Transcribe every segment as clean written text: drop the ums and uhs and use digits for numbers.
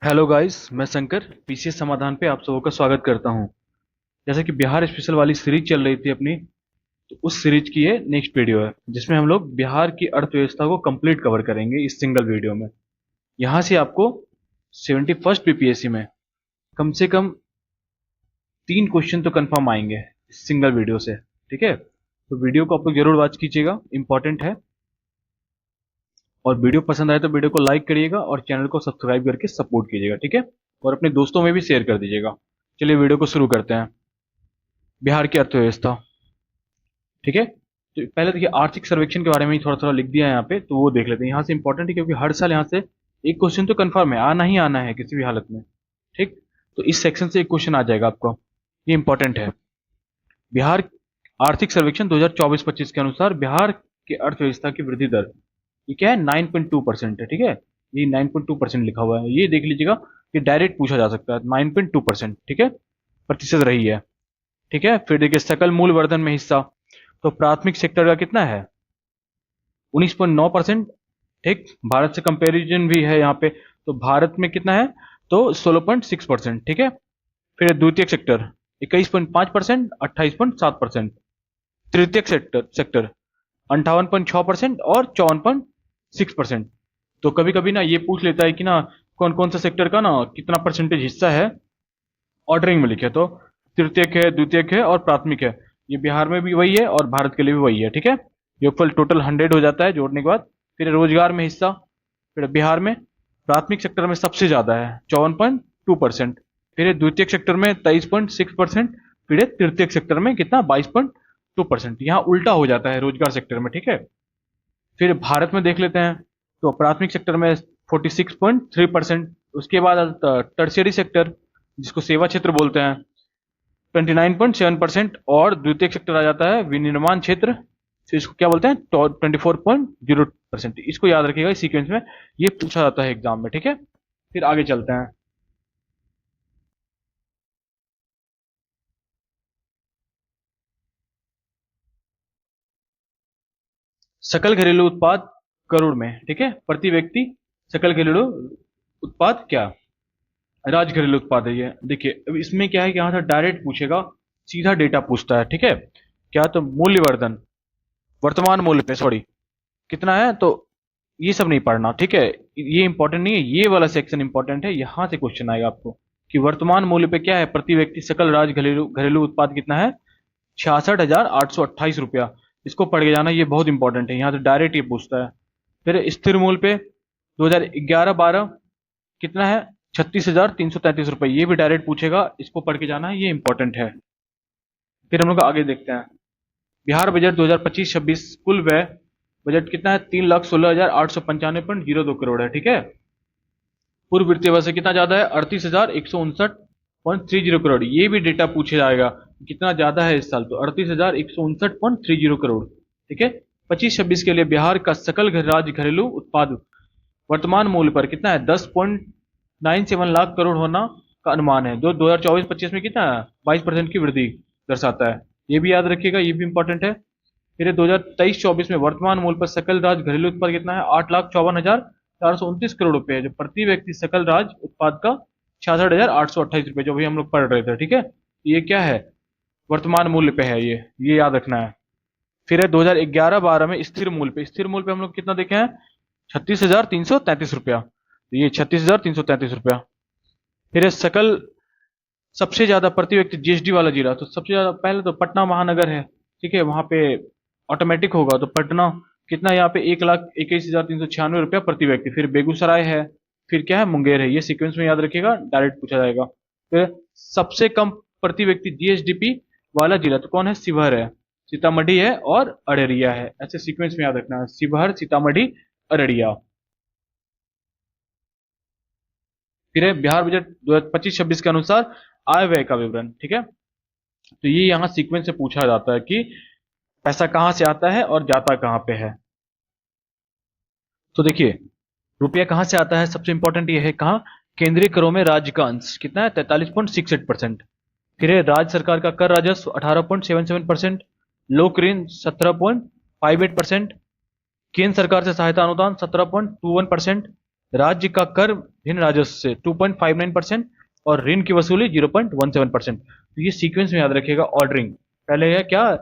Hello guys, मैं Shankar PCS समाधान पे आप सबों का स्वागत करता हूं। जैसे कि बिहार स्पेशल वाली सीरीज चल रही थी अपनी, तो उस सीरीज की ये नेक्स्ट वीडियो है जिसमें हम लोग बिहार की अर्थव्यवस्था को कंप्लीट कवर करेंगे इस सिंगल वीडियो में। यहाँ से आपको 71st बीपीएससी में कम से कम 3 क्वेश्चन तो कंफर्म आएंगे इस सिंगल वीडियो से। ठीक है, तो वीडियो को आप लोग जरूर वॉच कीजिएगा, इंपॉर्टेंट है। और वीडियो पसंद आए तो वीडियो को लाइक करिएगा और चैनल को सब्सक्राइब करके सपोर्ट कीजिएगा। ठीक है, और अपने दोस्तों में भी शेयर कर दीजिएगा। चलिए वीडियो को शुरू करते हैं। बिहार की अर्थव्यवस्था। ठीक है, तो पहले देखिए आर्थिक सर्वेक्षण के बारे में ही थोड़ा थोड़ा लिख दिया है यहाँ पे, तो वो देख लेते हैं। यहाँ से इंपॉर्टेंट है क्योंकि हर साल यहाँ से एक क्वेश्चन तो कंफर्म है, आना ही आना है किसी भी हालत में। ठीक, तो इस सेक्शन से एक क्वेश्चन आ जाएगा आपको, ये इंपॉर्टेंट है। बिहार आर्थिक सर्वेक्षण 2024-25 के अनुसार बिहार की अर्थव्यवस्था की वृद्धि दर ये क्या है, 9.2% है। ठीक है, ये 9.2% लिखा हुआ है, ये देख लीजिएगा कि डायरेक्ट पूछा जा सकता है। 9.2%, ठीक है, प्रतिशत रही है। ठीक है, फिर देखिए सकल मूल वर्धन में हिस्सा, तो प्राथमिक सेक्टर का कितना है, 19.9%। ठीक, भारत से कंपैरिजन भी है यहाँ पे, तो भारत में कितना है, तो 16.6%। ठीक है, फिर द्वितीयक सेक्टर 21.5%, 28.7%। तृतीयक सेक्टर सेक्टर 58.6% और 54.6%। तो कभी कभी ना ये पूछ लेता है कि ना कौन कौन सा सेक्टर का ना कितना परसेंटेज हिस्सा है, ऑर्डरिंग में लिखे तो तृतीयक है, द्वितीयक है और प्राथमिक है। ये बिहार में भी वही है और भारत के लिए भी वही है। ठीक है, योगफल टोटल 100 हो जाता है जोड़ने के बाद। फिर रोजगार में हिस्सा, फिर बिहार में प्राथमिक सेक्टर में सबसे ज्यादा है 54.2%। फिर द्वितीयक सेक्टर में 23.6%। फिर तृतीयक सेक्टर में कितना, 22.2%। यहाँ उल्टा हो जाता है रोजगार सेक्टर में। ठीक है, फिर भारत में देख लेते हैं, तो प्राथमिक सेक्टर में 46.3%। उसके बाद टर्शियरी सेक्टर जिसको सेवा क्षेत्र बोलते हैं 29.7%। और द्वितीयक सेक्टर आ जाता है विनिर्माण क्षेत्र, तो इसको क्या बोलते हैं, 24.0%। इसको याद रखिएगा, इस सीक्वेंस में ये पूछा जाता है एग्जाम में। ठीक है, फिर आगे चलते हैं। सकल घरेलू उत्पाद करोड़ में। ठीक है, प्रति व्यक्ति सकल घरेलू उत्पाद क्या, राज्य घरेलू उत्पाद है ये। देखिए अब इसमें क्या है कि यहाँ से डायरेक्ट पूछेगा, सीधा डेटा पूछता है। ठीक है, क्या, तो मूल्यवर्धन, वर्तमान मूल्य पे सॉरी कितना है, तो ये सब नहीं पढ़ना। ठीक है, ये इंपॉर्टेंट नहीं है, ये वाला सेक्शन इंपॉर्टेंट है। यहाँ से क्वेश्चन आएगा आपको कि वर्तमान मूल्य पे क्या है, प्रति व्यक्ति सकल राज्य घरेलू घरेलू उत्पाद कितना है, 66,828 रुपया। इसको पढ़ के जाना, ये बहुत इंपॉर्टेंट है, यहाँ से डायरेक्ट ये पूछता है। फिर स्थिर मूल्य पे 2011-12 कितना है, 36,333 रुपये, ये भी डायरेक्ट पूछेगा, इसको पढ़ के जाना है, ये इंपॉर्टेंट है। फिर हम लोग आगे देखते हैं, बिहार बजट 2025-26 कुल व्यय बजट कितना है, 3,16,895.02 करोड़ है। ठीक है, पूर्व वित्तीय वर्ष से कितना ज्यादा है, 38,159.30 करोड़। ये भी डेटा पूछे जाएगा कितना ज्यादा है इस साल, तो 38,159.30 करोड़। ठीक है, 25-26 के लिए बिहार का सकल राज्य घरेलू उत्पाद वर्तमान मूल्य पर कितना है, 10.97 लाख करोड़ होना का अनुमान है, जो 2024-25 में कितना है, 22% की वृद्धि दर्शाता है। ये भी याद रखिएगा, ये भी इंपॉर्टेंट है। फिर 2023-24 में वर्तमान मूल्य पर सकल राज्य घरेलू उत्पाद कितना है, 8,54,429 करोड़ रुपए है, जो प्रति व्यक्ति सकल राज्य उत्पाद का 66,828 रुपये, जो भी हम लोग पढ़ रहे थे। ठीक है, ये क्या है, वर्तमान मूल्य पे है, ये याद रखना है। फिर है 2011-12 में स्थिर मूल्य पे, स्थिर मूल्य पे हम लोग कितना देखे हैं, 36,333 रुपया, तो ये 36,333 रुपया। फिर है सकल सबसे ज्यादा प्रति व्यक्ति जीएसडी वाला जिला, तो सबसे ज्यादा पहले तो पटना महानगर है। ठीक है, वहां पे ऑटोमेटिक होगा, तो पटना कितना, यहाँ पे 1,21,396 रुपया प्रति व्यक्ति। फिर बेगूसराय है, फिर क्या है, मुंगेर है। ये सीक्वेंस में याद रखिएगा, डायरेक्ट पूछा जाएगा। फिर सबसे कम प्रति व्यक्ति जीएसडीपी वाला जिला तो कौन है, शिवहर है, सीतामढ़ी है और अररिया है। ऐसे सीक्वेंस में याद रखना है, शिवहर, सीतामढ़ी, अररिया। फिर है बिहार बजट 2025-26 के अनुसार आय व्यय का विवरण। ठीक है, तो ये यहाँ सीक्वेंस से पूछा जाता है कि पैसा कहाँ से आता है और जाता कहाँ पे है। तो देखिए रुपया कहाँ से आता है, सबसे इंपॉर्टेंट ये है कहाँ, केंद्रीय करों में राज्य का अंश कितना है, 43.68%। फिर है राज्य सरकार का कर राजस्व 18.77%, लोक ऋण 17.58%, केंद्र सरकार से सहायता अनुदान 17.21%। राज्य का कर भिन्न राजस्व से 2.59% और ऋण की वसूली 0.17%। तो ये सीक्वेंस में याद रखिएगा, ऑर्डरिंग। पहले है क्या,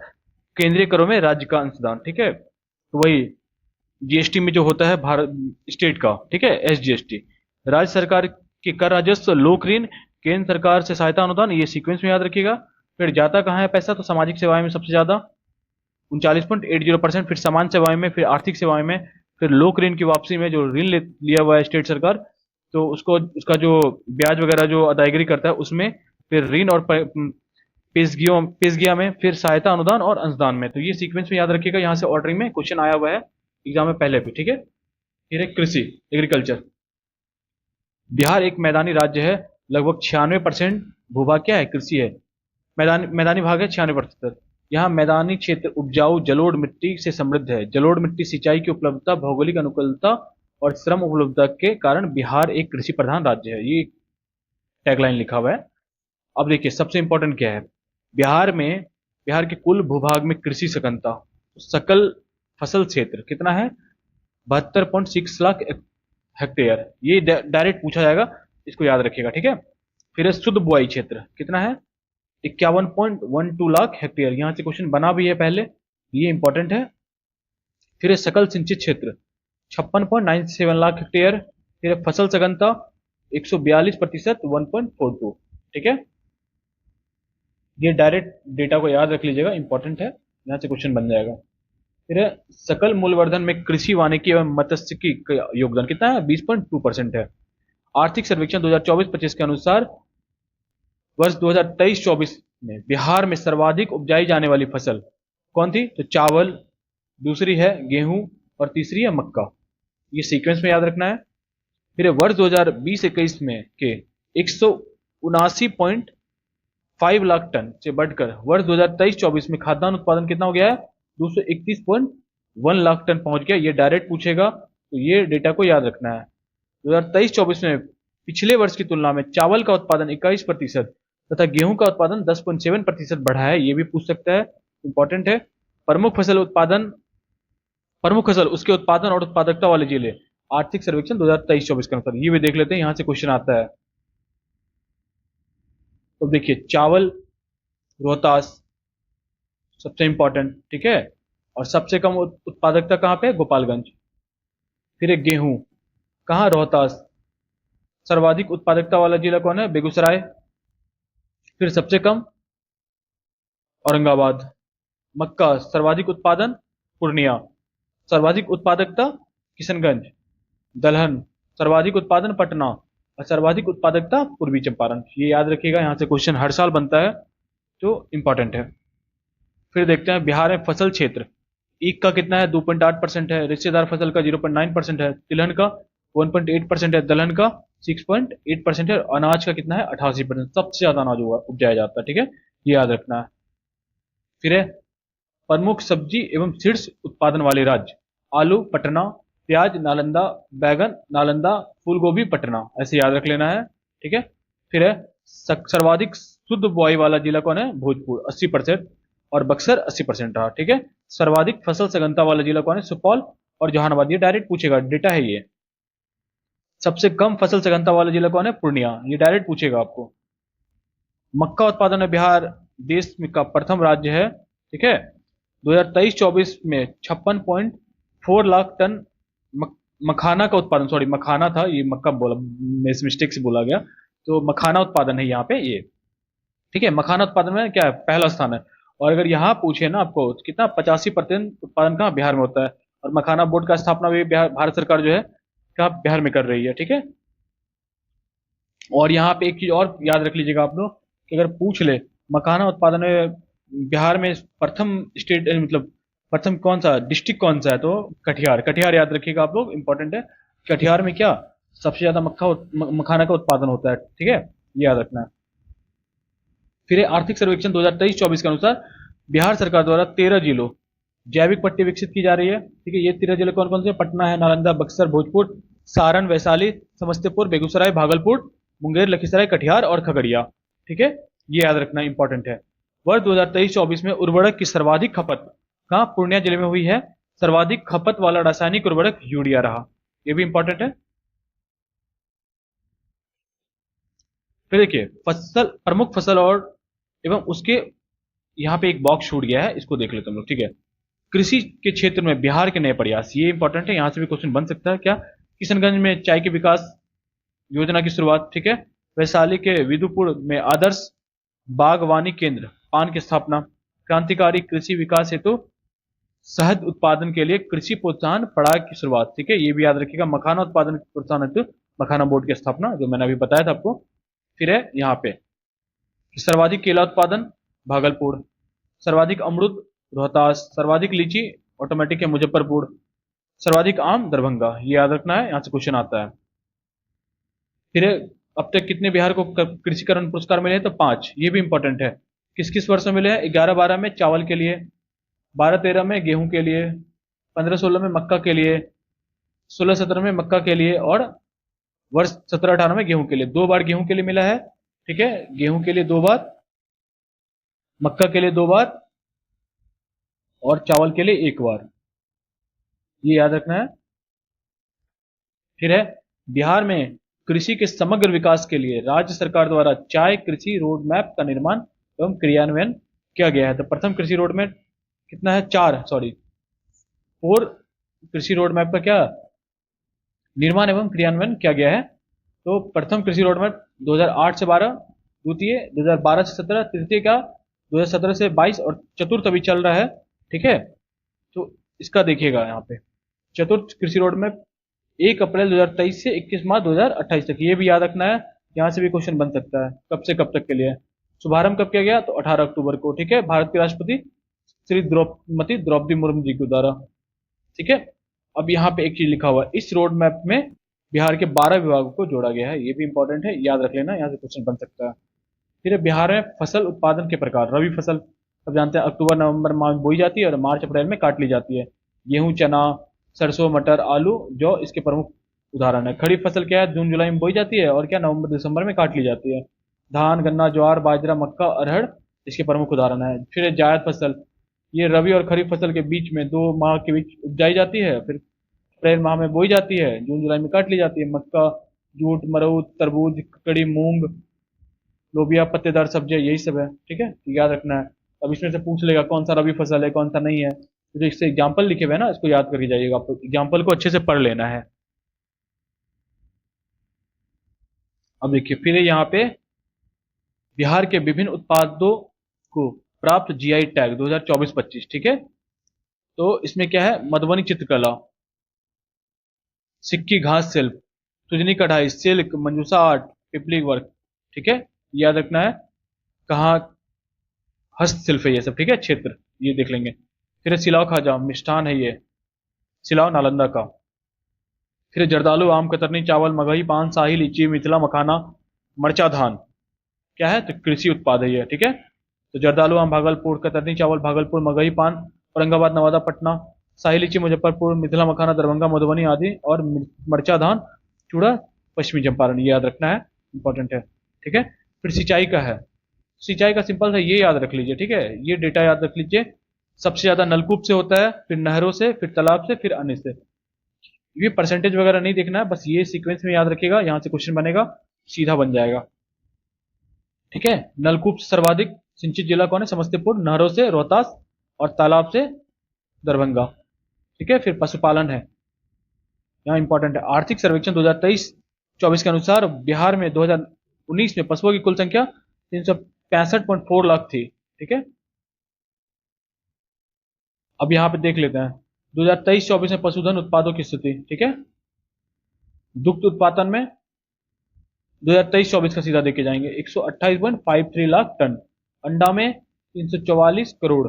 केंद्रीय करों में राज्य का अंशदान, ठीक है, तो वही जीएसटी में जो होता है भारत स्टेट का, ठीक है, एसजीएसटी। राज्य सरकार के कर राजस्व, लोक ऋण, केंद्र सरकार से सहायता अनुदान, ये सीक्वेंस में याद रखिएगा। फिर जाता कहाँ है पैसा, तो सामाजिक सेवाएं में सबसे ज्यादा 39.80%, फिर सामान्य सेवाएं में, फिर आर्थिक सेवाएं में, फिर लोक ऋण की वापसी में, जो ऋण लिया हुआ है स्टेट सरकार, तो उसको उसका जो ब्याज वगैरह जो अदायगी करता है उसमें, फिर ऋण और पेशगिया में, फिर सहायता अनुदान और अंशदान में। तो ये सीक्वेंस में याद रखिएगा, यहाँ से ऑर्डरिंग में क्वेश्चन आया हुआ है एग्जाम में पहले भी, ठीक है। फिर एक कृषि, एग्रीकल्चर। बिहार एक मैदानी राज्य है, लगभग 96% भूभाग क्या है, कृषि है। मैदानी भाग है 96%। यहाँ मैदानी क्षेत्र उपजाऊ जलोढ़ मिट्टी से समृद्ध है। जलोढ़ मिट्टी, सिंचाई की उपलब्धता, भौगोलिक अनुकूलता और श्रम उपलब्धता के कारण बिहार एक कृषि प्रधान राज्य है। ये टैगलाइन लिखा हुआ है। अब देखिए सबसे इंपॉर्टेंट क्या है, बिहार के कुल भूभाग में कृषि सकलता, सकल फसल क्षेत्र कितना है, 72.6 लाख हेक्टेयर। ये डायरेक्ट पूछा जाएगा, इसको याद रखिएगा, ठीक है। फिर है शुद्ध बुआई क्षेत्र कितना है, 51.12 लाख हेक्टेयर। यहां से क्वेश्चन बना भी है पहले, ये इंपॉर्टेंट है। फिर है सकल सिंचित क्षेत्र 56.97 लाख हेक्टेयर। फिर है फसल सघनता 142% 1.42, ठीक है। ये डायरेक्ट डेटा को याद रख लीजिएगा, इंपॉर्टेंट है, यहां से क्वेश्चन बन जाएगा। फिर है सकल मूल्यवर्धन में कृषि, वानिकी एवं मत्स्यिकी का योगदान कितना है, 20.2% है। आर्थिक सर्वेक्षण 2024-25 के अनुसार वर्ष 2023-24 में बिहार में सर्वाधिक उपजाई जाने वाली फसल कौन थी, तो चावल, दूसरी है गेहूं और तीसरी है मक्का। ये सीक्वेंस में याद रखना है। फिर वर्ष 2020-21 में के 179.5 लाख टन से बढ़कर वर्ष 2023-24 में खाद्यान्न उत्पादन कितना हो गया है, 231.1 लाख टन पहुंच गया। ये डायरेक्ट पूछेगा, तो ये डेटा को याद रखना है। 2023-24 में पिछले वर्ष की तुलना में चावल का उत्पादन 21% तथा गेहूं का उत्पादन 10.7% बढ़ा है। ये भी पूछ सकता है, इंपॉर्टेंट है। प्रमुख फसल उसके उत्पादन और उत्पादकता वाले जिले, आर्थिक सर्वेक्षण 2023-24 के अनुसार। ये भी देख लेते हैं, यहां से क्वेश्चन आता है। तो देखिए चावल रोहतास सबसे इंपॉर्टेंट, ठीक है, और सबसे कम उत्पादकता कहां पे, गोपालगंज। फिर एक गेहूं, कहां, रोहतास। सर्वाधिक उत्पादकता वाला जिला कौन है, बेगूसराय। फिर सबसे कम, औरंगाबाद। मक्का सर्वाधिक उत्पादन, पूर्णिया। सर्वाधिक उत्पादकता, किशनगंज। दलहन सर्वाधिक उत्पादन, पटना। और सर्वाधिक उत्पादकता, पूर्वी चंपारण। ये याद रखिएगा, यहां से क्वेश्चन हर साल बनता है, तो इंपॉर्टेंट है। फिर देखते हैं बिहार में फसल क्षेत्र, ईख का कितना है, 2.8% है। रिश्तेदार फसल का 0.9% है। तिलहन का 1.8% है। दलहन का 6.8% है। अनाज का कितना है, 88%। सबसे ज्यादा अनाज उपजाया जाता है, ठीक है, ये याद रखना है। फिर है प्रमुख सब्जी एवं शीर्ष उत्पादन वाले राज्य, आलू पटना, प्याज नालंदा, बैगन नालंदा, फूलगोभी पटना, ऐसे याद रख लेना है, ठीक है। फिर है सर्वाधिक शुद्ध बुआई वाला जिला कौन है, भोजपुर 80%, और बक्सर 80% रहा, ठीक है। सर्वाधिक फसल सघनता वाला जिला कौन है, सुपौल और जहानाबाद। ये डायरेक्ट पूछेगा, डेटा है ये। सबसे कम फसल सघनता वाला जिला कौन है, पूर्णिया। ये डायरेक्ट पूछेगा आपको। मक्का उत्पादन में बिहार देश में का प्रथम राज्य है, ठीक है। 2023-24 में 56.4 लाख टन मखाना का उत्पादन, सॉरी मखाना था ये, मक्का बोला, मिस्टेक से बोला गया, तो मखाना उत्पादन है यहाँ पे ये, ठीक है। मखाना उत्पादन में क्या है, पहला स्थान है। और अगर यहाँ पूछे ना आपको तो कितना, 85% उत्पादन कहाँ, बिहार में होता है। और मखाना बोर्ड का स्थापना भी भारत सरकार जो है कहाँ, बिहार में कर रही है, ठीक है। और यहाँ पे एक चीज और याद रख लीजिएगा आप लोग, कि अगर पूछ ले मखाना उत्पादन में बिहार में प्रथम स्टेट, मतलब प्रथम कौन सा डिस्ट्रिक्ट कौन सा है, तो कटिहार। कटिहार याद रखिएगा आप लोग, इंपॉर्टेंट है। कटिहार में क्या सबसे ज्यादा मखाना का उत्पादन होता है, ठीक है, ये याद रखना है। फिर आर्थिक सर्वेक्षण 2023-24 के अनुसार बिहार सरकार द्वारा 13 जिलों जैविक पट्टी विकसित की जा रही है, ठीक है। ये 13 जिले कौन कौन से, पटना है, नालंदा, बक्सर, भोजपुर, सारण, वैशाली, समस्तीपुर, बेगूसराय, भागलपुर, मुंगेर, लखीसराय, कटिहार और खगड़िया, ठीक है, ये याद रखना इंपॉर्टेंट है। वर्ष 2023-24 में उर्वरक की सर्वाधिक खपत कहां, पूर्णिया जिले में हुई है। सर्वाधिक खपत वाला रासायनिक उर्वरक यूरिया रहा, ये भी इंपॉर्टेंट है। फिर देखिए फसल, प्रमुख फसल और एवं उसके, यहाँ पे एक बॉक्स छूट गया है, इसको देख लेते हैं हम लोग, ठीक है। कृषि के क्षेत्र में बिहार के नए प्रयास, ये इंपॉर्टेंट है, यहाँ से भी क्वेश्चन बन सकता है क्या। किशनगंज में चाय के विकास योजना की शुरुआत, ठीक है। वैशाली के विदुपुर में आदर्श बागवानी केंद्र, पान की स्थापना। क्रांतिकारी कृषि विकास हेतु शहद उत्पादन के लिए कृषि प्रोत्साहन पड़ाव की शुरुआत, ठीक है, ये भी याद रखिएगा। मखाना उत्पादन प्रोत्साहन हेतु मखाना बोर्ड की स्थापना, जो मैंने अभी बताया था आपको। फिर है यहाँ पे सर्वाधिक केला उत्पादन भागलपुर, सर्वाधिक अमरूद रोहतास, सर्वाधिक लीची ऑटोमेटिक है मुजफ्फरपुर, सर्वाधिक आम दरभंगा, ये याद रखना है, यहाँ से क्वेश्चन आता है। फिर अब तक कितने बिहार को कृषिकरण पुरस्कार मिले हैं, तो 5, ये भी इंपॉर्टेंट है। किस किस वर्ष में मिले हैं, 11-12 में चावल के लिए, 12-13 में गेहूं के लिए, 15-16 में मक्का के लिए, 16-17 में मक्का के लिए, और वर्ष 17-18 में गेहूं के लिए। 2 बार गेहूं के लिए मिला है, ठीक है, गेहूं के लिए 2 बार, मक्का के लिए 2 बार, और चावल के लिए 1 बार, ये याद रखना है। फिर है बिहार में कृषि के समग्र विकास के लिए राज्य सरकार द्वारा चाय कृषि रोड मैप का निर्माण एवं क्रियान्वयन किया गया है। तो प्रथम कृषि रोड मैप कितना है, 4 कृषि रोड मैप का क्या निर्माण एवं क्रियान्वयन किया गया है। तो प्रथम कृषि रोड मैप 2008 से 12, द्वितीय 2012 से 17, तृतीय का 2017 से 22, और चतुर्थ अभी चल रहा है, ठीक है। तो इसका देखिएगा यहाँ पे चतुर्थ कृषि रोड मैप 1 अप्रैल 2023 से 21 मार्च 2028 तक, ये भी याद रखना है, यहाँ से भी क्वेश्चन बन सकता है, कब से कब तक के लिए। शुभारंभ कब किया गया, तो 18 अक्टूबर को, ठीक है, भारत के राष्ट्रपति श्री द्रौपदी मुर्मू जी के द्वारा, ठीक है। अब यहाँ पे एक चीज लिखा हुआ है, इस रोड मैप में बिहार के 12 विभागों को जोड़ा गया है, ये भी इंपॉर्टेंट है, याद रख लेना, यहाँ से क्वेश्चन बन सकता है। फिर बिहार में फसल उत्पादन के प्रकार, रबी फसल सब जानते हैं, अक्टूबर नवंबर माह में बोई जाती है और मार्च अप्रैल में काट ली जाती है। गेहूं, चना, सरसों, मटर, आलू, जौ इसके प्रमुख उदाहरण है। खरीफ फसल क्या है, जून जुलाई में बोई जाती है और क्या नवंबर दिसंबर में काट ली जाती है। धान, गन्ना, ज्वार, बाजरा, मक्का, अरहर इसके प्रमुख उदाहरण है। फिर जायद फसल, ये रबी और खरीफ फसल के बीच में 2 माह के बीच उपजाई जाती है, फिर अप्रैल माह में बोई जाती है, जून जुलाई में काट ली जाती है। मक्का, जूट, मरऊद, तरबूज, ककड़ी, मूंग, लोबिया, पत्तेदार सब्जियां, यही सब है, ठीक है, याद रखना है। अब इसमें से पूछ लेगा कौन सा रबी फसल है कौन सा नहीं है, तो जो इससे एग्जाम्पल लिखे हुए हैं ना, इसको याद करके जाइएगा, आपको एग्जाम्पल को अच्छे से पढ़ लेना है। अब देखिए फिर यहाँ पे बिहार के विभिन्न उत्पादों को प्राप्त जीआई टैग 2024-25, ठीक है। तो इसमें क्या है, मधुबनी चित्रकला, सिक्की घास शिल्प, सुजनी कढ़ाई, सिल्क, मंजूसा आर्ट, पिपली वर्क, ठीक है, याद रखना है। कहाँ हस्तशिल्प है ये सब, ठीक है, क्षेत्र ये देख लेंगे। फिर सिलाव खाजा, मिष्ठान है ये, सिलाव नालंदा का। फिर जर्दालू, आम, कतरनी, चावल, मगही, पान, शाही लीची, मिथिला मखाना, मरचा धान, क्या है, तो कृषि उत्पाद है ये, ठीक है। तो जर्दालू आम भागलपुर, कतरनी चावल भागलपुर, मगही पान औरंगाबाद, नवादा, पटना, शाही लीची मुजफ्फरपुर, मिथिला मखाना दरभंगा, मधुबनी आदि, और मरचा धान चूड़ा पश्चिमी चंपारण, ये याद रखना है, इंपॉर्टेंट है, ठीक है। फिर सिंचाई का है, सिंचाई का सिंपल है, ये याद रख लीजिए, ठीक है, ये डेटा याद रख लीजिए। सबसे ज्यादा नलकूप से होता है, फिर नहरों से, फिर तालाब से, फिर अन्य से। ये परसेंटेज वगैरह नहीं देखना है, बस ये सीक्वेंस में याद रखिएगा, यहाँ से क्वेश्चन बनेगा, सीधा बन जाएगा, ठीक है। नलकूप से सर्वाधिक सिंचित जिला कौन है, समस्तीपुर, नहरों से रोहतास, और तालाब से दरभंगा, ठीक है। फिर पशुपालन है, यहाँ इंपॉर्टेंट है। आर्थिक सर्वेक्षण 2023-24 के अनुसार बिहार में 2019 में पशुओं की कुल संख्या 365.4 लाख थी, ठीक है। अब यहाँ पे देख लेते हैं 2023-24 में पशुधन उत्पादों की स्थिति, ठीक है। दुग्ध उत्पादन में 2023-24 का सीधा देखे जाएंगे, 128.53 लाख टन। अंडा में 344 करोड़।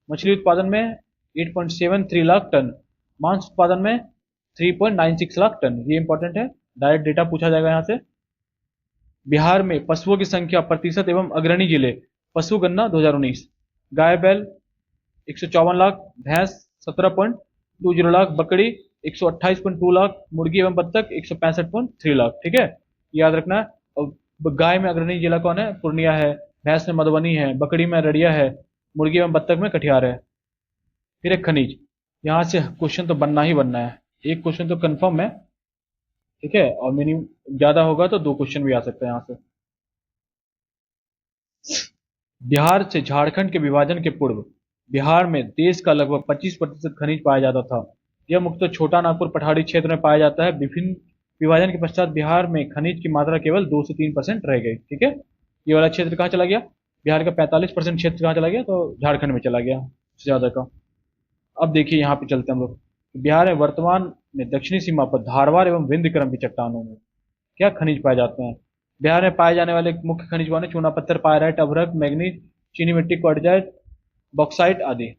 मछली उत्पादन में 8.73 लाख टन। मांस उत्पादन में 3.96 लाख टन, ये इंपॉर्टेंट है, डायरेक्ट डेटा पूछा जाएगा यहाँ से। बिहार में पशुओं की संख्या, प्रतिशत एवं अग्रणी जिले, पशु गणना 2019, गाय बैल 154 लाख, भैंस 17.20 लाख, बकरी 128.2 लाख, मुर्गी एवं बत्तख 165.3 लाख, ठीक है, याद रखना है। और गाय में अग्रणी जिला कौन है, पूर्णिया है, भैंस में मधुबनी है, बकरी में अररिया है, मुर्गी एवं बत्तख में कटिहार है। फिर एक खनिज, यहाँ से क्वेश्चन तो बनना ही बनना है, एक क्वेश्चन तो कंफर्म है, ठीक है, और मिनिमम ज्यादा होगा तो 2 क्वेश्चन भी आ सकता है यहाँ से। बिहार से झारखंड के विभाजन के पूर्व बिहार में देश का लगभग 25% खनिज पाया जाता था। यह मुख्यतः छोटा नागपुर पठारी क्षेत्र में पाया जाता है। विभिन्न विभाजन के पश्चात बिहार में खनिज की मात्रा केवल 2 से 3% रह गई। ठीक है, ये वाला क्षेत्र कहाँ चला गया? बिहार का 45% क्षेत्र कहाँ चला गया? तो झारखंड में चला गया सबसे ज्यादा का। अब देखिए यहाँ पे चलते हैं हम लोग। बिहार में वर्तमान में दक्षिणी सीमा पर धारवाड़ एवं विंध्यक्रम की चट्टानों में क्या खनिज पाए जाते हैं? बिहार में पाए जाने वाले मुख्य खनिज कौन है? चूना पत्थर, पायराइट, अभ्रक, मैग्नीज, चीनी मिट्टी, क्वार्टजाइट, बॉक्साइट आदि।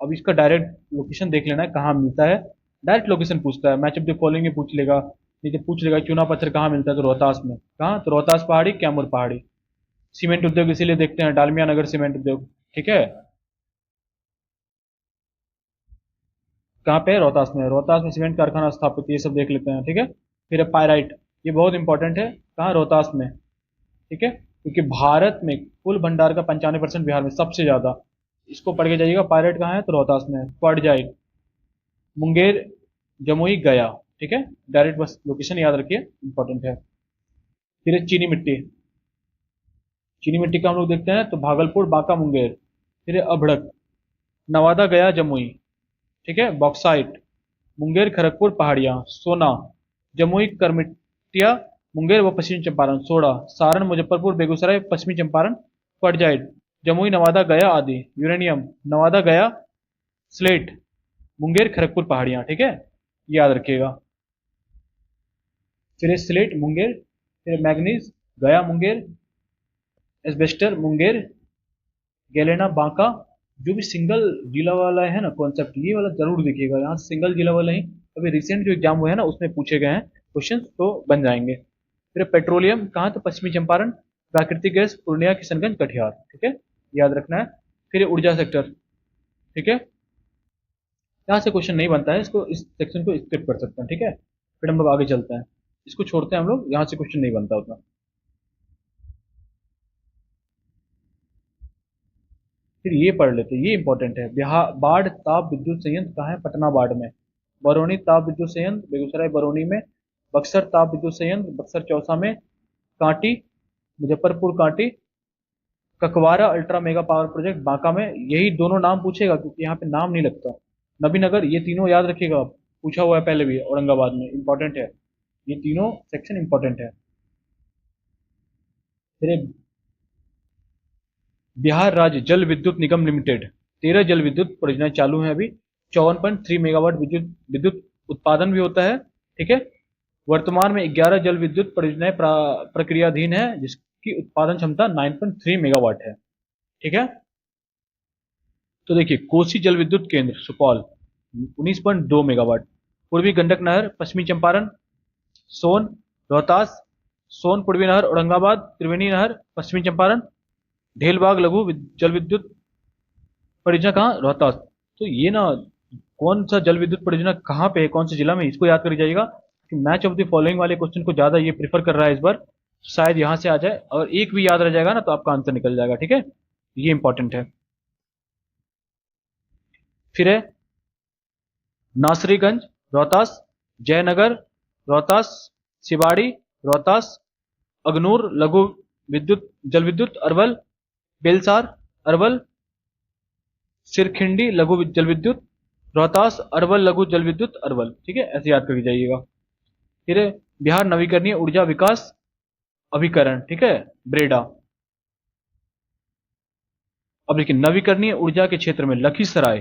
अब इसका डायरेक्ट लोकेशन देख लेना है कहाँ मिलता है। डायरेक्ट लोकेशन पूछता है, मैच ऑफ द फॉलोइंग में पूछ लेगा। नीचे पूछ लेगा चूना पत्थर कहाँ मिलता है, तो रोहतास में। कहाँ? तो रोहतास पहाड़ी, कैमूर पहाड़ी। सीमेंट उद्योग इसीलिए देखते हैं, डालमिया नगर सीमेंट उद्योग। ठीक है, कहाँ पे है? रोहतास में। रोहतास में सीमेंट कारखाना स्थापित है, ये सब देख लेते हैं। ठीक है, फिर है पायराइट, ये बहुत इंपॉर्टेंट है। कहाँ? रोहतास में। ठीक है, क्योंकि भारत में कुल भंडार का 95% बिहार में सबसे ज्यादा। इसको पढ़ के जाइएगा। पायलट कहाँ है? तो रोहतास में। क्वाडजाइट मुंगेर, जमुई, गया। ठीक है, डायरेक्ट बस लोकेशन याद रखिए, इंपॉर्टेंट है। फिर है चीनी मिट्टी। चीनी मिट्टी का हम लोग देखते हैं तो भागलपुर, बांका, मुंगेर। फिर है अभड़क, नवादा, गया, जमुई। ठीक है, बॉक्साइट मुंगेर, खड़गपुर, पहाड़िया। सोना जमुई, करमिटिया, मुंगेर व पश्चिमी चंपारण। सोडा सारण, मुजफ्फरपुर, बेगूसराय, पश्चिमी चंपारण। क्वार्टजाइट जमुई, नवादा, गया आदि। यूरेनियम नवादा, गया। स्लेट मुंगेर, खड़गपुर, पहाड़ियाँ। ठीक है, याद रखिएगा। फिर स्लेट मुंगेर, फिर मैग्नीज गया, मुंगेर। Asbestos Munger, galena, Banka. जो भी सिंगल जिला वाला है ना कॉन्सेप्ट, ये वाला जरूर देखिएगा। यहाँ सिंगल जिला वाला ही अभी रिसेंट जो एग्जाम हुए हैं ना उसमें पूछे गए हैं क्वेश्चन, तो बन जाएंगे। फिर पेट्रोलियम कहाँ? तो पश्चिमी चंपारण। प्राकृतिक गैस पूर्णिया, किशनगंज, कटिहार। ठीक है, याद रखना है। फिर ऊर्जा सेक्टर। ठीक है, यहाँ से क्वेश्चन नहीं बनता है, इसको इस सेक्शन को स्किप कर सकते हैं। ठीक है, फिर हम लोग आगे चलते हैं। इसको छोड़ते हैं हम लोग, यहाँ से क्वेश्चन नहीं बनता उतना। फिर ये पढ़ लेते हैं, ये इंपॉर्टेंट है। बिहार बाढ़ ताप विद्युत संयंत्र कहाँ है? पटना बाढ़ में। बरौनी ताप विद्युत संयंत्र बेगूसराय, बरौनी में। बक्सर ताप विद्युत संयंत्र बक्सर, चौसा में। Kanti Muzaffarpur, Kanti. Kakwara ultra mega power project Banka में। यही दोनों नाम पूछेगा क्योंकि यहाँ पे नाम नहीं लगता। नबीनगर, ये तीनों याद रखिएगा आप, पूछा हुआ है पहले भी। औरंगाबाद में, इंपॉर्टेंट है। ये तीनों सेक्शन इंपॉर्टेंट है। फिर बिहार राज्य जल विद्युत निगम लिमिटेड 13 जल विद्युत परियोजनाएं चालू हैं अभी। 54.3 मेगावाट विद्युत विद्युत उत्पादन भी होता है। ठीक है, वर्तमान में 11 जल विद्युत परियोजनाएं प्रक्रियाधीन है जिसकी उत्पादन क्षमता 9.3 मेगावाट है। ठीक है, तो देखिए कोसी जल विद्युत केंद्र सुपौल 19.2 मेगावाट। पूर्वी गंडक नहर पश्चिमी चंपारण। सोन रोहतास। सोन पूर्वी नहर औरंगाबाद। त्रिवेणी नहर पश्चिमी चंपारण। ढेलबाग लघु जल विद्युत परियोजना कहाँ? रोहतास। तो ये ना कौन सा जल विद्युत परियोजना कहाँ पे है, कौन से जिला में, इसको याद कर जाइएगा कि मैच ऑफ द फॉलोइंग वाले क्वेश्चन को ज्यादा ये प्रीफर कर रहा है इस बार। शायद यहाँ से आ जाए, और एक भी याद रह जाएगा ना तो आपका आंसर निकल जाएगा। ठीक है, ये इंपॉर्टेंट है। फिर है नासरीगंज रोहतास, जयनगर रोहतास, सिवाड़ी रोहतास, अगनूर लघु विद्युत जल विद्युत अरवल, बेलसार अरवल, सिरखिंडी लघु जल विद्युत रोहतास, अरवल लघु जल विद्युत अरवल। ठीक है, ऐसे याद करके जाइएगा। फिर है बिहार नवीकरणीय ऊर्जा विकास अभिकरण। ठीक है, ब्रेडा। अब देखिए नवीकरणीय ऊर्जा के क्षेत्र में लखीसराय,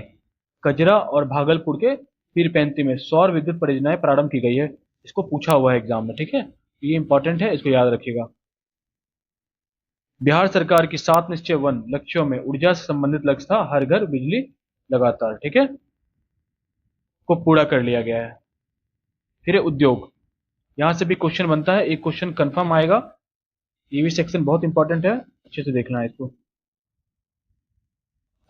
कजरा और भागलपुर के पीरपैंती में सौर विद्युत परियोजनाएं प्रारंभ की गई है। इसको पूछा हुआ है एग्जाम में। ठीक है, ये इंपॉर्टेंट है, इसको याद रखिएगा। बिहार सरकार की 7 निश्चय वन लक्ष्यों में ऊर्जा से संबंधित लक्ष्य था हर घर बिजली लगातार। ठीक है, को पूरा कर लिया गया है। फिर है उद्योग, यहां से भी क्वेश्चन बनता है, एक क्वेश्चन कंफर्म आएगा। ये भी सेक्शन बहुत इंपॉर्टेंट है, अच्छे से देखना है इसको।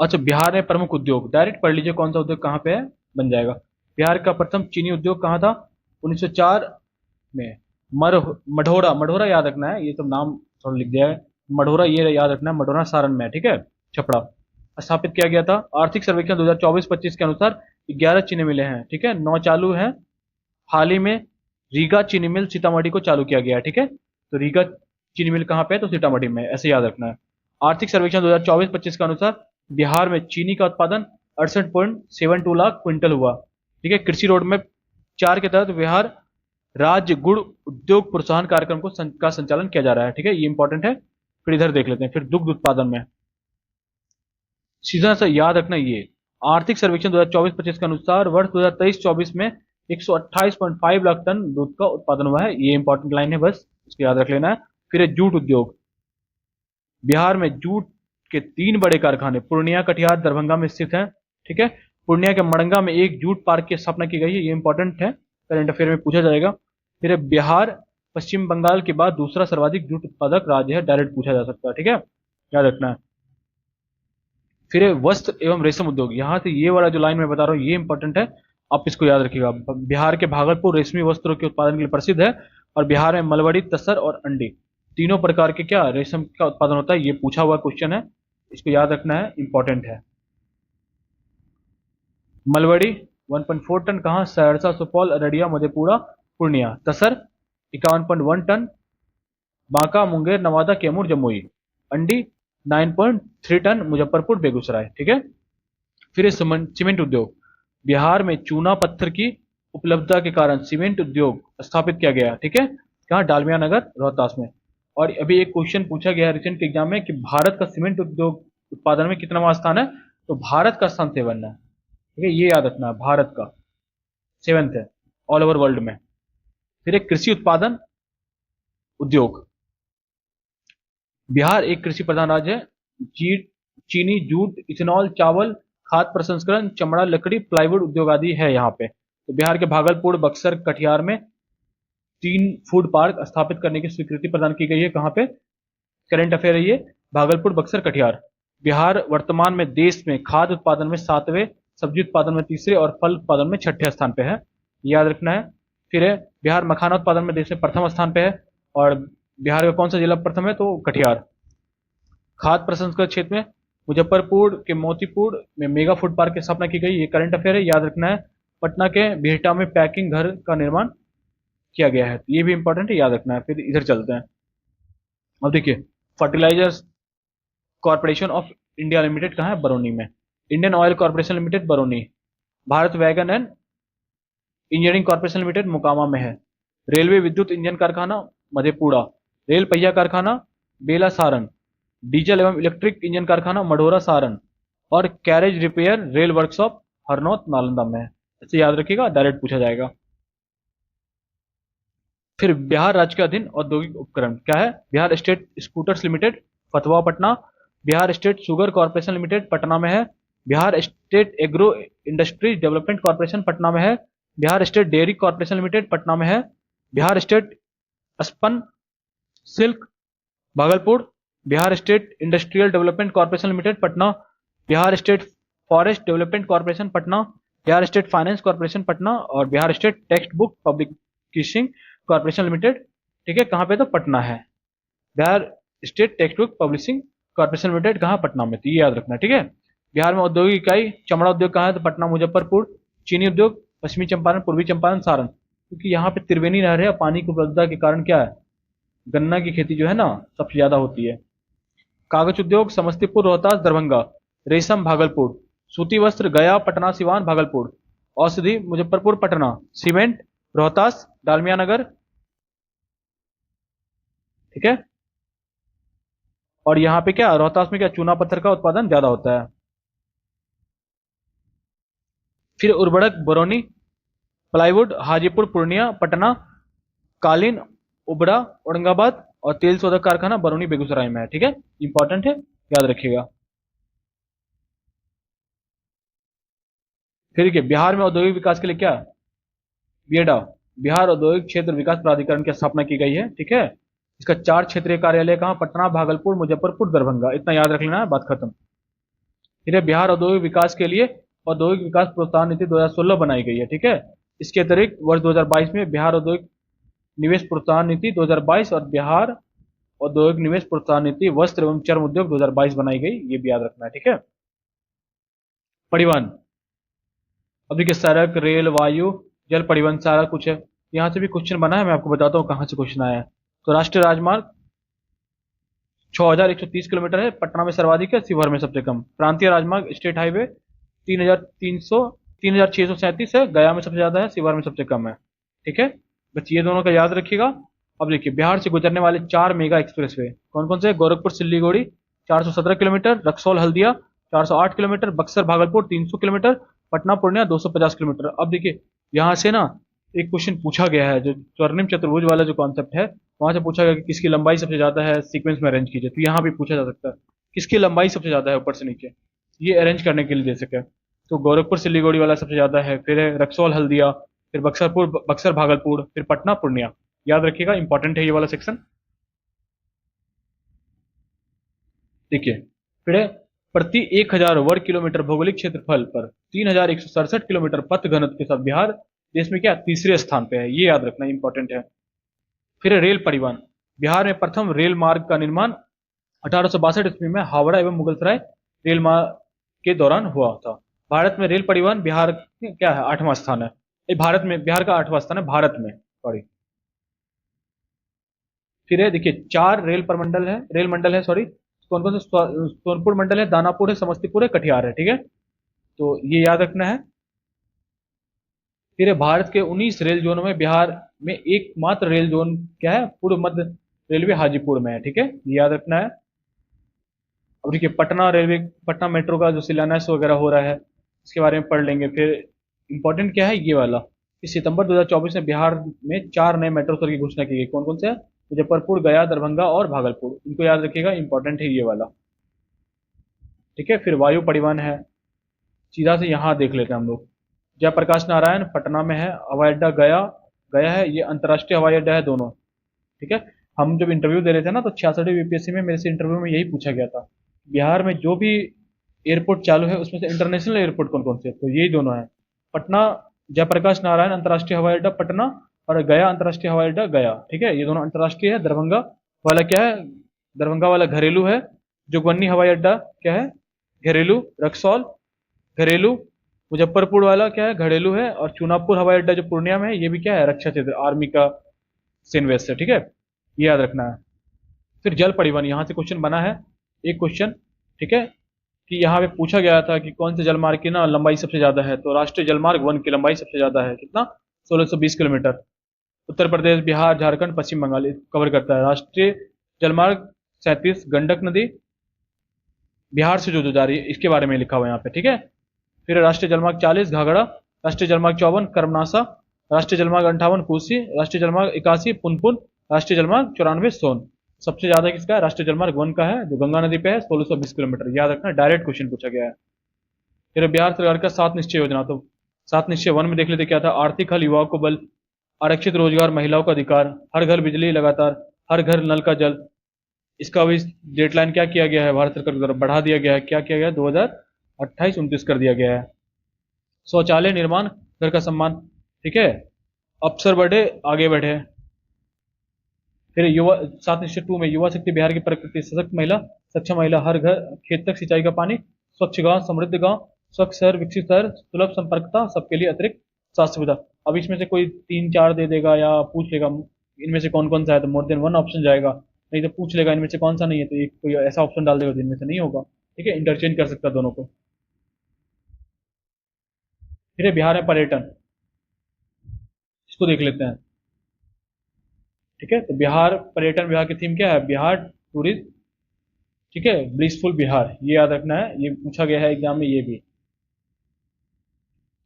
अच्छा, बिहार में प्रमुख उद्योग डायरेक्ट पढ़ लीजिए, कौन सा उद्योग कहाँ पे है, बन जाएगा। बिहार का प्रथम चीनी उद्योग कहाँ था? 1904 में। मर मढ़ौरा, मढ़ौरा याद रखना है, ये सब नाम थोड़ा लिख दिया है। मढ़ौरा ये याद रखना है, मढ़ौरा सारण में। ठीक है, छपरा स्थापित किया गया था। आर्थिक सर्वेक्षण 2024-25 के अनुसार 11 चीनी मिलें हैं। ठीक है, 9 चालू हैं। हाल ही में रीगा चीनी मिल सीतामढ़ी को चालू किया गया है। ठीक है, तो रीगा चीनी मिल कहाँ पे है? तो सीतामढ़ी में, ऐसे याद रखना है। आर्थिक सर्वेक्षण 2024-25 के अनुसार बिहार में चीनी का उत्पादन 68.72 लाख क्विंटल हुआ। ठीक है। कृषि रोड मैप 4 के तहत बिहार राज्य गुड़ उद्योग प्रोत्साहन कार्यक्रम का संचालन किया जा रहा है। ठीक है, ये इंपॉर्टेंट है। फिर इधर देख लेते हैं। फिर दुग्ध उत्पादन में सीधा सा याद रखना, ये आर्थिक सर्वेक्षण 2024-25 के अनुसार वर्ष 2023-24 में 128.5 लाख टन दूध का उत्पादन हुआ है। ये इंपॉर्टेंट लाइन है, बस इसको याद रख लेना है। फिर है जूट उद्योग। बिहार में जूट के 3 बड़े कारखाने पूर्णिया, कटिहार, दरभंगा में स्थित हैं। ठीक है। पूर्णिया के मड़ंगा में एक जूट पार्क की स्थापना की गई है। ये इंपॉर्टेंट है, करंट अफेयर में पूछा जाएगा। फिर है बिहार पश्चिम बंगाल के बाद दूसरा सर्वाधिक जूट उत्पादक राज्य है। डायरेक्ट पूछा जा सकता है। ठीक है, याद रखना है। फिर है वस्त्र एवं रेशम उद्योग। यहां से ये वाला जो लाइन मैं बता रहा हूँ ये इंपॉर्टेंट है, आप इसको याद रखिएगा। बिहार के भागलपुर रेशमी वस्त्रों के उत्पादन के लिए प्रसिद्ध है और बिहार में मलबरी, तसर और अंडी तीनों प्रकार के क्या रेशम का उत्पादन होता है। ये पूछा हुआ क्वेश्चन है, इसको याद रखना है, इंपॉर्टेंट है। मलबरी 1.4 टन कहाँ? सहरसा, सुपौल, अररिया, मधेपुरा, पूर्णिया। तसर 51.1 टन बांका, मुंगेर, नवादा, कैमूर, जमुई। अंडी 9.3 टन मुजफ्फरपुर, बेगूसराय। ठीक है। फिर सीमेंट उद्योग। बिहार में चूना पत्थर की उपलब्धता के कारण सीमेंट उद्योग स्थापित किया गया। ठीक है, कहाँ? डालमिया नगर, रोहतास में। और अभी एक क्वेश्चन पूछा गया रिसेंट एग्जाम में कि भारत का सीमेंट उद्योग उत्पादन में कितनावां स्थान है? तो भारत का स्थान 7 है। ठीक है, ये याद रखना है, भारत का 7 है ऑल ओवर वर्ल्ड में। फिर एक कृषि उत्पादन उद्योग। बिहार एक कृषि प्रधान राज्य है। चीनी, जूट, इथेनॉल, चावल, खाद्य प्रसंस्करण, चमड़ा, लकड़ी, प्लाईवुड उद्योग आदि है यहाँ पे। तो बिहार के भागलपुर, बक्सर, कटिहार में 3 फूड पार्क स्थापित करने की स्वीकृति प्रदान की गई है। कहाँ पे? करंट अफेयर है ये, भागलपुर, बक्सर, कटिहार। बिहार वर्तमान में देश में खाद्य उत्पादन में 7वें, सब्जी उत्पादन में 3रे और फल उत्पादन में 6ठे स्थान पे है। याद रखना है। फिर है बिहार मखाना उत्पादन में देश में प्रथम स्थान पे है। और बिहार का कौन सा जिला प्रथम है? तो कटिहार। खाद्य प्रसंस्करण क्षेत्र में मुजफ्फरपुर के मोतीपुर में मेगा फूड पार्क की स्थापना की गई। ये करंट अफेयर है, याद रखना है। पटना के बिहटा में पैकिंग घर का निर्माण किया गया है। ये भी इंपॉर्टेंट है, याद रखना है। फिर इधर चलते हैं। अब देखिए, fertilizers corporation of India limited कहाँ है? बरौनी में। Indian oil corporation limited, Barauni. Bharat wagon and engineering corporation limited, Mokama में है। रेलवे विद्युत इंजन कारखाना, मधेपुरा। रेल पहिया कारखाना, बेला, सारण। डीजल एवं इलेक्ट्रिक इंजन कारखाना, मढ़ौरा, सारण। और carriage repair rail workshop, Harnaut, Nalanda में है। इसे याद रखिएगा, डायरेक्ट पूछा जाएगा। फिर बिहार राज्य के अधीन औद्योगिक उपक्रम क्या है? Bihar state scooters limited, Fatuha, Patna. Bihar state sugar corporation limited, Patna में है। Bihar state agro industries development corporation, Patna में है। Bihar state dairy corporation limited, Patna में है। Bihar state spun silk, Bhagalpur. Bihar state industrial development corporation limited, Patna. Bihar state forest development corporation, Patna. Bihar state finance corporation, Patna. और Bihar state textbook publishing corporation limited, ठीक है, कहाँ पे? तो पटना है। Bihar state textbook publishing corporation limited कहाँ? पटना में। तो ये याद रखना है, ठीक है। बिहार में औद्योगिक इकाई चमड़ा उद्योग कहाँ है? तो पटना, मुजफ्फरपुर। चीनी उद्योग पश्चिमी चंपारण, पूर्वी चंपारण, सारण। क्योंकि यहाँ पे त्रिवेणी नहर है और पानी की उपलब्धता के कारण क्या है? गन्ना की खेती जो है ना सबसे ज्यादा होती है। कागज उद्योग समस्तीपुर, रोहतास, दरभंगा। रेशम भागलपुर। सूती वस्त्र गया, पटना, सिवान, भागलपुर। औषधि मुजफ्फरपुर, पटना। सीमेंट रोहतास, डालमिया नगर, ठीक है। और यहाँ पे क्या, रोहतास में क्या चूना पत्थर का उत्पादन ज्यादा होता है। फिर उर्वरक बरौनी, प्लाईवुड हाजीपुर, पूर्णिया, पटना। कालीन उबरा औरंगाबाद। और तेल शोधक कारखाना बरौनी, बेगूसराय में है। ठीक है, इंपॉर्टेंट है, याद रखिएगा। फिर देखिए, बिहार में औद्योगिक विकास के लिए क्या? बियडा, बिहार औद्योगिक क्षेत्र विकास प्राधिकरण की स्थापना की गई है। ठीक है, इसका 4 क्षेत्रीय कार्यालय कहाँ? पटना, भागलपुर, मुजफ्फरपुर, दरभंगा। इतना याद रख लेना है, बात खत्म। फिर है बिहार औद्योगिक विकास के लिए औद्योगिक विकास प्रोत्साहन नीति 2016 बनाई गई है। ठीक है, इसके अतिरिक्त वर्ष 2022 में बिहार औद्योगिक निवेश प्रोत्साहन नीति 2022 और बिहार औद्योगिक निवेश प्रोत्साहन नीति वस्त्र एवं चर्म उद्योग 2022 बनाई गई। ये भी याद रखना है, ठीक है। परिवहन, अब देखिए, सड़क, रेल, वायु, जल परिवहन सारा कुछ है। यहाँ से भी क्वेश्चन बना है, मैं आपको बताता हूँ कहाँ से क्वेश्चन आया है। तो राष्ट्रीय राजमार्ग 6130 किलोमीटर है। पटना में सर्वाधिक है, शिवहर में सबसे कम। प्रांतीय राजमार्ग स्टेट हाईवे 3637 है, गया में सबसे ज्यादा है, शिवहर में सबसे कम है। ठीक है, बस ये दोनों का याद रखिएगा। अब देखिए, बिहार से गुजरने वाले 4 मेगा एक्सप्रेस वे कौन कौन से? Gorakhpur Siliguri 417 kilometre, Raxaul Haldia 408 kilometre, Buxar Bhagalpur 300 kilometre, Patna Purnia 250 kilometre. अब देखिए, यहाँ से ना एक क्वेश्चन पूछा गया है, जो स्वर्णिम चतुर्भुज वाला जो कॉन्सेप्ट है, वहां से पूछा गया कि किसकी लंबाई सबसे ज्यादा है, सीक्वेंस में अरेंज कीजिए। तो यहाँ भी पूछा जा सकता है किसकी लंबाई सबसे ज्यादा है ऊपर से नीचे, ये अरेंज करने के लिए दे सके। तो गोरखपुर सिल्लीगुड़ी वाला सबसे ज्यादा है, फिर है रक्सौल हल्दिया, फिर बक्सर भागलपुर, फिर पटना पूर्णिया। याद रखिएगा, इंपॉर्टेंट है ये वाला सेक्शन। देखिए, फिर है प्रति 1000 वर्ग किलोमीटर भौगोलिक क्षेत्रफल पर 3167 किलोमीटर पथ घनत्व के साथ बिहार देश में क्या तीसरे स्थान पे है, ये याद रखना इंपॉर्टेंट है। फिर है रेल परिवहन। बिहार में प्रथम रेल मार्ग का निर्माण 1862 ईस्वी में हावड़ा एवं मुगलसराय रेल मार्ग के दौरान हुआ था। भारत में रेल परिवहन बिहार में क्या है? 8वां स्थान है। भारत में बिहार का 8वां स्थान है, भारत में, सॉरी। फिर है देखिए, 4 रेल मंडल है, सॉरी। कौन कौन से? सोनपुर मंडल है, दानापुर है, समस्तीपुर है, कटिहार है। ठीक है, तो ये याद रखना है। फिर है भारत के 19 रेल जोनों में बिहार में एकमात्र रेल जोन क्या है? पूर्व मध्य रेलवे हाजीपुर में है। ठीक है, ये याद रखना है। अब देखिए, पटना मेट्रो का जो शिलान्यास वगैरह हो रहा है, इसके बारे में पढ़ लेंगे। फिर इंपॉर्टेंट क्या है ये वाला, कि सितंबर 2024 में बिहार में 4 नए मेट्रो शहर की घोषणा की गई। कौन कौन से हैं? मुजफ्फरपुर, गया, दरभंगा और भागलपुर। इनको याद रखिएगा, इंपॉर्टेंट है ये वाला। ठीक है, फिर वायु परिवहन है, सीधा से यहाँ देख लेते हैं हम लोग। जयप्रकाश नारायण पटना में है, हवाई अड्डा गया गया है, ये अंतर्राष्ट्रीय हवाई अड्डा है दोनों। ठीक है, हम जब इंटरव्यू दे रहे थे ना, तो 66वीं बीपीएससी में मेरे से इंटरव्यू में यही पूछा गया था, बिहार में जो भी एयरपोर्ट चालू है उसमें से इंटरनेशनल एयरपोर्ट कौन कौन से हैं? तो यही दोनों हैं, पटना जयप्रकाश नारायण अंतर्राष्ट्रीय हवाई अड्डा पटना, और गया अंतर्राष्ट्रीय हवाई अड्डा गया। ठीक है, ये दोनों अंतर्राष्ट्रीय है। दरभंगा वाला क्या है? दरभंगा वाला घरेलू है। जोगबनी हवाई अड्डा क्या है? घरेलू। रक्सौल घरेलू। मुजफ्फरपुर वाला क्या है? घरेलू है। और चुनापुर हवाई अड्डा जो पूर्णिया में है, ये भी क्या है? रक्षा क्षेत्र, आर्मी का सेनवेस है। ठीक है, ये याद रखना है। फिर जल परिवहन, यहाँ से क्वेश्चन बना है एक क्वेश्चन। ठीक है, कि यहाँ पे पूछा गया था कि कौन से जलमार्ग की ना लंबाई सबसे ज्यादा है, तो राष्ट्रीय जलमार्ग 1 की लंबाई सबसे ज्यादा है, कितना? 1620 किलोमीटर। उत्तर प्रदेश, बिहार, झारखंड, पश्चिम बंगाल कवर करता है। राष्ट्रीय जलमार्ग 37 गंडक नदी बिहार से जो जा रही है, इसके बारे में लिखा हुआ है यहाँ पे। ठीक है, फिर राष्ट्रीय जलमार्ग 40 घाघरा, राष्ट्रीय जलमार्ग 54 कर्मनासा, राष्ट्रीय जलमार्ग 58 कोसी, राष्ट्रीय जलमार्ग 81 पुनपुन, राष्ट्रीय जलमार्ग 94 सोन। सबसे ज्यादा किसका है? राष्ट्रीय जलमार्ग 1 का है, जो गंगा नदी पे है, 1620 किलोमीटर। याद रखना, डायरेक्ट क्वेश्चन पूछा गया है। फिर बिहार सरकार का 7 निश्चय योजना, तो 7 निश्चय 1 में देख लेते क्या था? आर्थिक हल, युवाओं को बल, आरक्षित रोजगार, महिलाओं का अधिकार, हर घर बिजली लगातार, हर घर नल का जल। इसका भी डेडलाइन क्या किया गया है? भारत सरकार द्वारा बढ़ा दिया गया है। क्या किया गया है? 2028-29 कर दिया गया है। शौचालय निर्माण, घर का सम्मान। ठीक है, अफसर बढ़े आगे बढ़े। फिर युवा 7 निश्चय 2 में युवा शक्ति बिहार की प्रकृति, सशक्त महिला, सक्षम महिला, हर घर खेत तक सिंचाई का पानी, स्वच्छ गांव, समृद्ध गांव, स्वच्छ शहर, विकसित शहर, सुलभ संपर्कता, सबके लिए अतिरिक्त स्वास्थ्य सुविधा। अब इसमें से कोई 3-4 दे देगा या पूछ लेगा इनमें से कौन कौन सा है, तो मोर देन वन ऑप्शन जाएगा। नहीं तो पूछ लेगा इनमें से कौन सा नहीं है, तो एक कोई ऐसा ऑप्शन डाल देगा जिनमें से नहीं होगा। ठीक है, इंटरचेंज कर सकता है दोनों को। फिर है बिहार में पर्यटन, इसको देख लेते हैं। ठीक है, तो बिहार पर्यटन विभाग की थीम क्या है? बिहार टूरिज्म। ठीक है, ब्लिसफुल बिहार, ये याद रखना है, ये पूछा गया है एग्जाम में ये भी।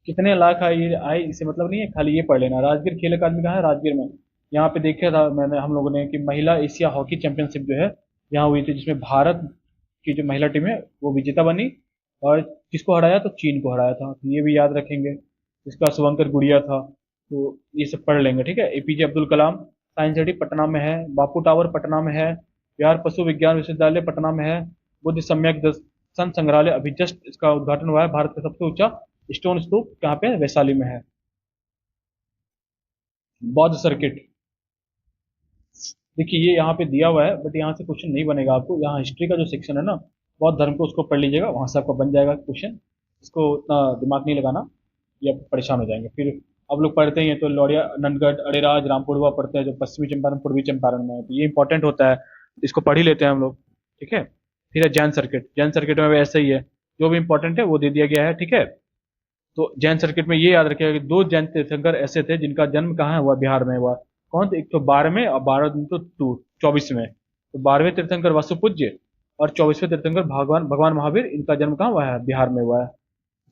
कितने लाख आए इससे मतलब नहीं है, खाली ये पढ़ लेना। राजगीर खेल अकादमी कहाँ है? राजगीर में। यहाँ पे देखा था मैंने हम लोगों ने कि महिला एशिया हॉकी चैंपियनशिप जो है यहाँ हुई थी, जिसमें भारत की जो महिला टीम है वो विजेता बनी। और किसको हराया? तो चीन को हराया था। तो ये भी याद रखेंगे। इसका शुभंकर गुड़िया था। तो ये सब पढ़ लेंगे। ठीक है, APJ Abdul Kalam science city Patna में है, बापू टावर पटना में है, बिहार पशु विज्ञान विश्वविद्यालय पटना में है, बुद्ध सम्यक दर्शन संग्रहालय अभी जस्ट इसका उद्घाटन हुआ है, भारत का सबसे ऊंचा स्टोन स्तूप कहाँ पे है? वैशाली में है। बौद्ध सर्किट, देखिए ये यहाँ पे दिया हुआ है, बट यहाँ से क्वेश्चन नहीं बनेगा आपको। यहाँ हिस्ट्री का जो सेक्शन है ना, बौद्ध धर्म को, उसको पढ़ लीजिएगा, वहां से आपका बन जाएगा क्वेश्चन। इसको उतना दिमाग नहीं लगाना, ये आप परेशान हो जाएंगे। फिर अब लोग पढ़ते ही हैं तो लौरिया, नंदगढ़, अरेराज, रामपुरवा पढ़ते हैं, जो पश्चिमी चंपारण पूर्वी चंपारण में है, तो ये इंपॉर्टेंट होता है, इसको पढ़ ही लेते हैं हम लोग। ठीक है। फिर है जैन सर्किट, जैन सर्किट में भी ऐसा ही है, जो भी इंपॉर्टेंट है वो दे दिया गया है, ठीक है। तो जैन सर्किट में ये याद रखिएगा कि दो जैन तीर्थंकर ऐसे थे जिनका जन्म कहाँ हुआ, बिहार में हुआ। कौन थे? एक तो 12वें और 24वें। तो 12वें तीर्थंकर वासुपूज्य और 24वें तीर्थंकर भगवान भगवान महावीर, इनका जन्म कहाँ हुआ है? बिहार में हुआ है।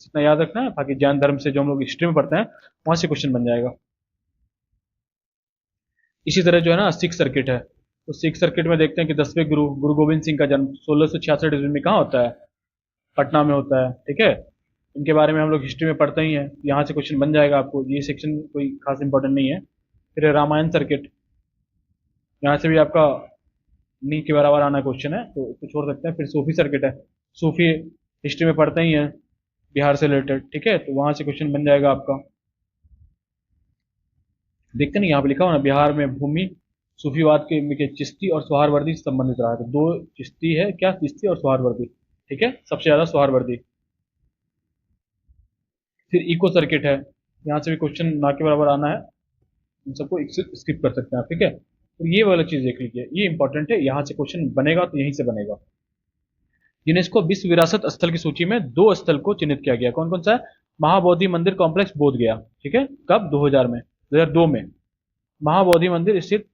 इतना याद रखना है, बाकी जैन धर्म से जो हम लोग हिस्ट्री में पढ़ते हैं वहां से क्वेश्चन बन जाएगा। इसी तरह जो है ना सिख सर्किट है, तो सिख सर्किट में देखते हैं कि 10वें गुरु गुरु गोविंद सिंह का जन्म 1666 ईस्वी में कहाँ होता है? पटना में होता है, ठीक है। इनके बारे में हम लोग हिस्ट्री में पढ़ते ही हैं, यहाँ से क्वेश्चन बन जाएगा आपको, ये सेक्शन कोई खास इंपॉर्टेंट नहीं है। फिर है रामायण सर्किट, यहाँ से भी आपका नी के बराबर आना क्वेश्चन है, तो इसको छोड़ सकते हैं। फिर सूफी सर्किट है, सूफी हिस्ट्री में पढ़ते ही हैं, बिहार से रिलेटेड, ठीक है, तो वहां से क्वेश्चन बन जाएगा आपका। देखते नहीं यहाँ पे लिखा हुआ ना, बिहार में भूमि सूफीवाद के चिश्ती और सोहरावर्दी से संबंधित रहा है। तो दो चिश्ती है क्या, चिश्ती और सोहरावर्दी, ठीक है, सबसे ज्यादा सोहरावर्दी। फिर इको सर्किट है, यहाँ से भी क्वेश्चन ना के बराबर आना है, इन सबको स्किप कर सकते हैं आप, ठीक है। तो ये वाला चीज देख लीजिए, ये इंपॉर्टेंट है, यहाँ से क्वेश्चन बनेगा तो यहीं से बनेगा। यूनेस्को विश्व विरासत स्थल की सूची में दो स्थल को चिन्हित किया गया, कौन कौन सा है? महाबोधि मंदिर कॉम्प्लेक्स बोध गया, ठीक है, कब? 2000 में, 2002 में। महाबोधि मंदिर स्थित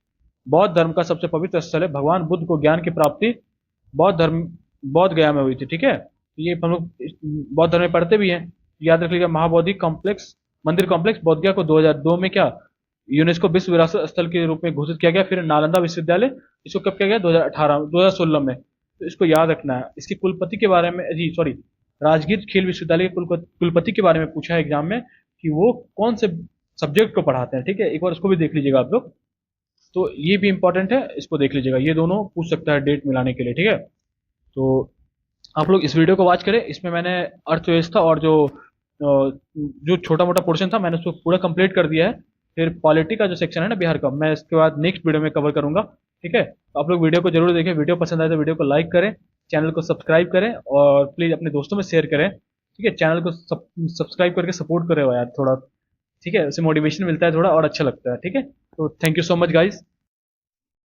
बौद्ध धर्म का सबसे पवित्र स्थल है, भगवान बुद्ध को ज्ञान की प्राप्ति बौद्ध धर्म बौद्ध गया में हुई थी, ठीक है। ये हम लोग बौद्ध धर्म में पढ़ते भी हैं, याद रख लीजिएगा। महाबोधि कॉम्प्लेक्स मंदिर कॉम्प्लेक्स बोध गया को 2002 में क्या यूनेस्को विश्व विरासत स्थल के रूप में घोषित किया गया। फिर नालंदा विश्वविद्यालय, इसको कब किया गया? 2018 2016 में। तो इसको याद रखना है। इसके कुलपति के बारे में, जी सॉरी, राजगीर खेल विश्वविद्यालय के कुलपति के बारे में पूछा है एग्जाम में कि वो कौन से सब्जेक्ट को पढ़ाते हैं, ठीक है, एक बार उसको भी देख लीजिएगा आप लोग। तो ये भी इंपॉर्टेंट है, इसको देख लीजिएगा, ये दोनों पूछ सकता है डेट मिलाने के लिए, ठीक है। तो आप लोग इस वीडियो को वॉच करें, इसमें मैंने अर्थव्यवस्था और जो छोटा मोटा पोर्शन था मैंने उसको पूरा कंप्लीट कर दिया है। फिर पॉलिटी का जो सेक्शन है ना बिहार का, मैं इसके बाद नेक्स्ट वीडियो में कवर करूंगा, ठीक है। तो आप लोग वीडियो को जरूर देखें, वीडियो पसंद आए तो वीडियो को लाइक करें, चैनल को सब्सक्राइब करें और प्लीज अपने दोस्तों में शेयर करें, ठीक है। चैनल को सब्सक्राइब करके सपोर्ट करें यार थोड़ा, ठीक है, उससे मोटिवेशन मिलता है थोड़ा और अच्छा लगता है, ठीक है। तो thank you so much guys.